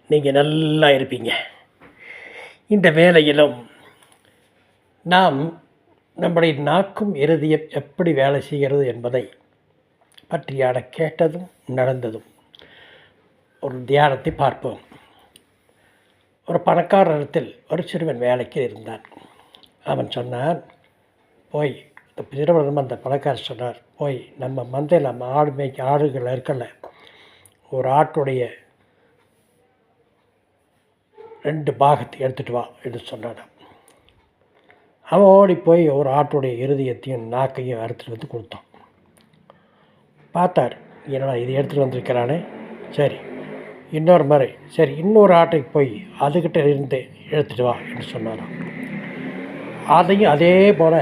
நீங்கள் நல்லா இருப்பீங்க. இந்த வேளையிலும் நாம் நம்முடைய நாக்கும் இருதயம் எப்படி வேலை செய்கிறது என்பதை பற்றியான கேட்டதும் நடந்ததும் ஒரு தியானத்தை பார்ப்போம். ஒரு பணக்காரத்தில் ஒரு சிறுவன் வேலைக்கு இருந்தான். அவன் சொன்னான், போய் சிறுவன் அந்த பணக்காரர் சொன்னார், போய் நம்ம மந்தையில் நம்ம ஆடு மேய்க்க ஆடுகள் இருக்கல, ஒரு ஆட்டுடைய 2 பாகத்தை எடுத்துகிட்டு வா என்று சொன்னான். அவன் ஓடி போய் ஒரு ஆட்டுடைய இருதயத்தையும் நாக்கையும் அறுத்துட்டு வந்து கொடுத்தான். பார்த்தார், என்னடா இது எடுத்துகிட்டு வந்திருக்கிறானே, சரி இன்னொரு முறை, சரி இன்னொரு ஆட்டைக்கு போய் அதுக்கிட்ட இருந்து எடுத்துகிட்டு வா என்று சொன்னாராம். அதையும் அதே போல்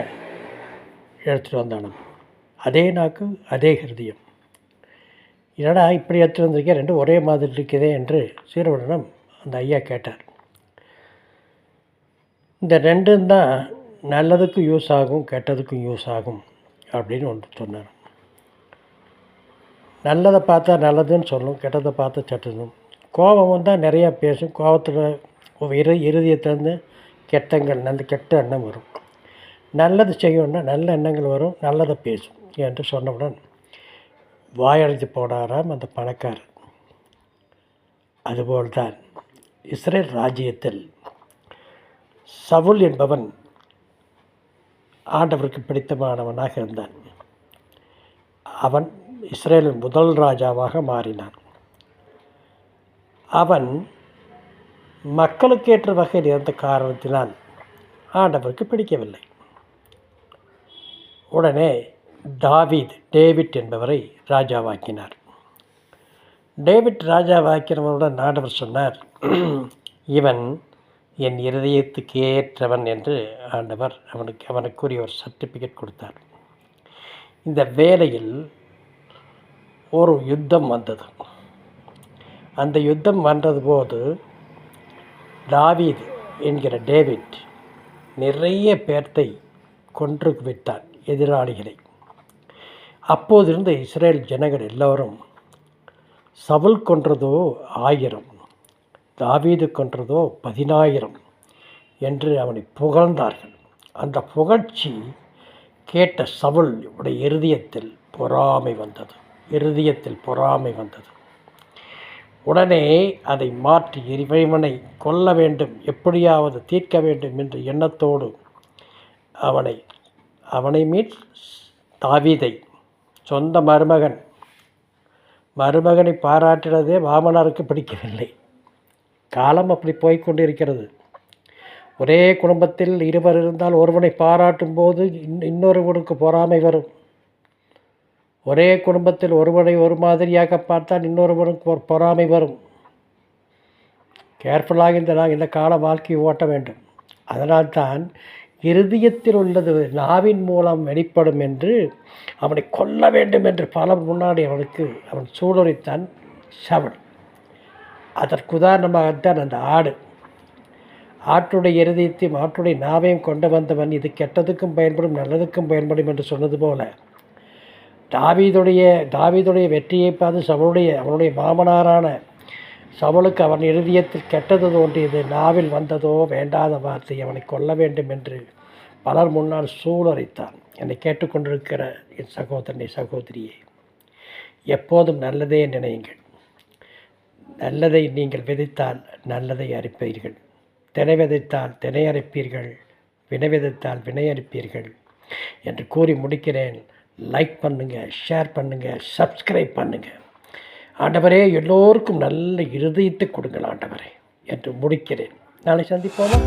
எடுத்துகிட்டு வந்தானும். அதே நாக்கு அதே ஹிருதயம். என்னடா இப்படி எடுத்துகிட்டு வந்திருக்கேன், ரெண்டும் ஒரே மாதிரி இருக்குதே என்று சிறுவனிடம் அந்த ஐயா கேட்டார். இந்த ரெண்டும் தான் நல்லதுக்கும் யூஸ் ஆகும், கெட்டதுக்கும் யூஸ் ஆகும் அப்படின்னு ஒன்று சொன்னார். நல்லதை பார்த்தா நல்லதுன்னு சொல்லும், கெட்டதை பார்த்தா சட்டணும். கோபம் வந்தால் நிறையா பேசும், கோபத்தில் இருதயத்திலேருந்து கெட்ட எண்ணம் வரும். நல்லது செய்யணும்னா நல்ல எண்ணங்கள் வரும், நல்லதை பேசும் என்று சொன்னவுடன் வாயடைத்து போனாராம் அந்த பணக்காரர். அதுபோல்தான் இஸ்ரேல் ராஜ்யத்தில் சவுல் என்பவன் ஆண்டவருக்கு பிடித்தமானவனாக இருந்தான். அவன் இஸ்ரேலின் முதல் ராஜாவாக மாறினான். அவன் மக்களுக்கேற்ற வகையில் இருந்த காரணத்தினால் ஆண்டவருக்கு பிடிக்கவில்லை. உடனே டேவிட் என்பவரை ராஜாவாக்கினார். டேவிட் ராஜாவாக்கினவருடன் ஆண்டவர் சொன்னார், இவன் என் இருதயத்துக்கு ஏற்றவன் என்று ஆண்டவர் அவனுக்குரிய ஒரு சர்டிஃபிகேட் கொடுத்தார். இந்த வேளையில் ஒரு யுத்தம் வந்தது. அந்த யுத்தம் வந்தது போது தாவீது என்கிற டேவிட் நிறைய பேர்த்தை கொன்று விட்டான், எதிராளிகளை. அப்போதிருந்த இஸ்ரேல் ஜனங்கள் எல்லோரும் சவுல் கொன்றதோ 1000, தாவீது கொன்றதோ 10000 என்று அவனை புகழ்ந்தார்கள். அந்த புகழ்ச்சி கேட்ட சவுல் உடைய இருதயத்தில் பொறாமை வந்தது. உடனே அதை மாற்றி இறைவனை கொல்ல வேண்டும், எப்படியாவது தீர்க்க வேண்டும் என்ற எண்ணத்தோடு அவனை தாவீதை சொந்த மருமகனை பாராட்டினதே மாமனாருக்கு பிடிக்கவில்லை. காலம் அப்படி போய்கொண்டிருக்கிறது. ஒரே குடும்பத்தில் இருவர் இருந்தால் ஒருவனை பாராட்டும் போது இன்னொருவனுக்கு பொறாமை வரும். ஒரே குடும்பத்தில் ஒருவனை ஒரு மாதிரியாக பார்த்தால் இன்னொருவனுக்கு ஒரு பொறாமை வரும். கேர்ஃபுல்லாக இந்த கால வாழ்க்கையை ஓட்ட வேண்டும். அதனால்தான் இருதயத்தில் உள்ளது நாவின் மூலம் வெளிப்படும் என்று அவனை கொல்ல வேண்டும் என்று பல முன்னாடி அவன் சூளுரைத்தான் சவுல். அதற்கு உதாரணமாகத்தான் அந்த ஆட்டுடைய இருதயத்தையும் ஆட்டுடைய நாவையும் கொண்டு வந்தவன் இது கெட்டதுக்கும் பயன்படும் நல்லதுக்கும் பயன்படும் என்று சொன்னது போல தாவீதுடைய வெற்றியை பார்த்து அவனுடைய மாமனாரான சவுலுக்கு அவன் இருதயத்தில் கெட்டது தோன்றியது. நாவில் வந்ததோ வேண்டாத வார்த்தை, அவனை கொல்ல வேண்டும் என்று பலர் முன்னால் சூளுரைத்தான். என்னை கேட்டுக்கொண்டிருக்கிற என் சகோதரனை சகோதரியே, எப்போதும் நல்லதே நினையுங்கள். நல்லதை நீங்கள் விதைத்தால் நல்லதை அறுப்பீர்கள், தினை விதைத்தால் தினை அறுப்பீர்கள், வினை விதைத்தால் வினை அறுப்பீர்கள் என்று கூறி முடிக்கிறேன். லைக் பண்ணுங்கள், ஷேர் பண்ணுங்கள், சப்ஸ்கிரைப் பண்ணுங்கள். ஆண்டவரே, எல்லோருக்கும் நல்ல இருதயத்தை கொடுங்கள் ஆண்டவரே என்று முடிக்கிறேன். நாளை சந்திப்போமா?